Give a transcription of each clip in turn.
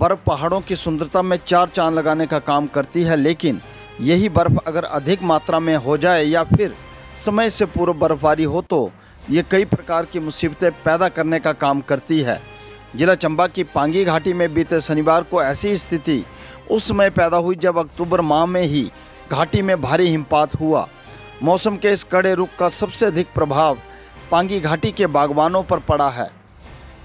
बर्फ़ पहाड़ों की सुंदरता में चार चांद लगाने का काम करती है, लेकिन यही बर्फ़ अगर अधिक मात्रा में हो जाए या फिर समय से पूर्व बर्फबारी हो तो ये कई प्रकार की मुसीबतें पैदा करने का काम करती है। जिला चंबा की पांगी घाटी में बीते शनिवार को ऐसी स्थिति उस समय पैदा हुई जब अक्टूबर माह में ही घाटी में भारी हिमपात हुआ। मौसम के इस कड़े रुख का सबसे अधिक प्रभाव पांगी घाटी के बागवानों पर पड़ा है।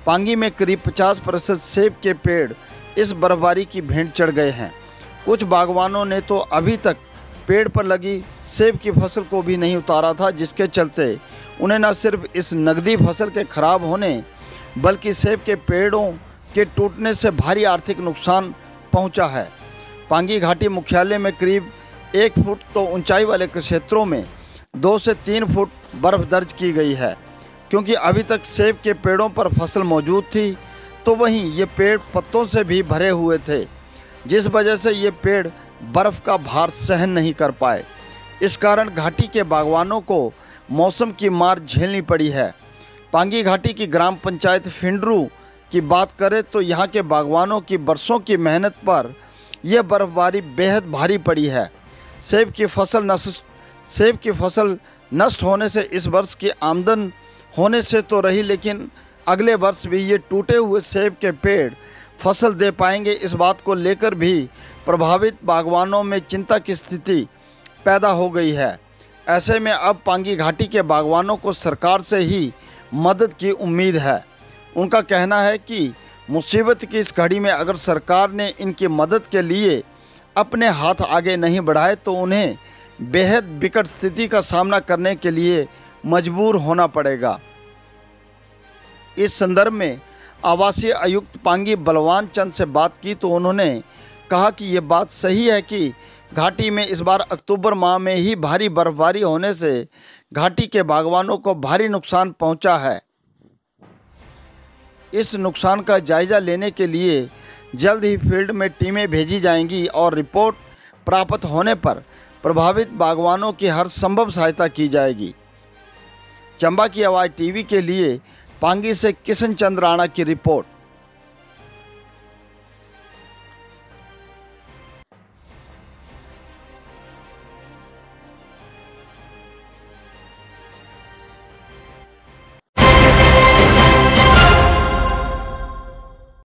पांगी में करीब 50% सेब के पेड़ इस बर्फबारी की भेंट चढ़ गए हैं। कुछ बागवानों ने तो अभी तक पेड़ पर लगी सेब की फसल को भी नहीं उतारा था, जिसके चलते उन्हें न सिर्फ इस नकदी फसल के खराब होने बल्कि सेब के पेड़ों के टूटने से भारी आर्थिक नुकसान पहुंचा है। पांगी घाटी मुख्यालय में करीब 1 फुट तो ऊंचाई वाले क्षेत्रों में 2 से 3 फुट बर्फ दर्ज की गई है। क्योंकि अभी तक सेब के पेड़ों पर फसल मौजूद थी, तो वहीं ये पेड़ पत्तों से भी भरे हुए थे, जिस वजह से ये पेड़ बर्फ़ का भार सहन नहीं कर पाए। इस कारण घाटी के बागवानों को मौसम की मार झेलनी पड़ी है। पांगी घाटी की ग्राम पंचायत फिंडरू की बात करें तो यहाँ के बागवानों की बरसों की मेहनत पर यह बर्फबारी बेहद भारी पड़ी है। सेब की फसल नष्ट होने से इस वर्ष की आमदन होने से तो रही, लेकिन अगले वर्ष भी ये टूटे हुए सेब के पेड़ फसल दे पाएंगे, इस बात को लेकर भी प्रभावित बागवानों में चिंता की स्थिति पैदा हो गई है। ऐसे में अब पांगी घाटी के बागवानों को सरकार से ही मदद की उम्मीद है। उनका कहना है कि मुसीबत की इस घड़ी में अगर सरकार ने इनकी मदद के लिए अपने हाथ आगे नहीं बढ़ाए तो उन्हें बेहद विकट स्थिति का सामना करने के लिए मजबूर होना पड़ेगा। इस संदर्भ में आवासीय आयुक्त पांगी बलवान चंद से बात की तो उन्होंने कहा कि ये बात सही है कि घाटी में इस बार अक्टूबर माह में ही भारी बर्फबारी होने से घाटी के बागवानों को भारी नुकसान पहुंचा है। इस नुकसान का जायजा लेने के लिए जल्द ही फील्ड में टीमें भेजी जाएंगी और रिपोर्ट प्राप्त होने पर प्रभावित बागवानों की हर संभव सहायता की जाएगी। चंबा की आवाज़ टीवी के लिए पांगी से किशन चंद्र राणा की रिपोर्ट।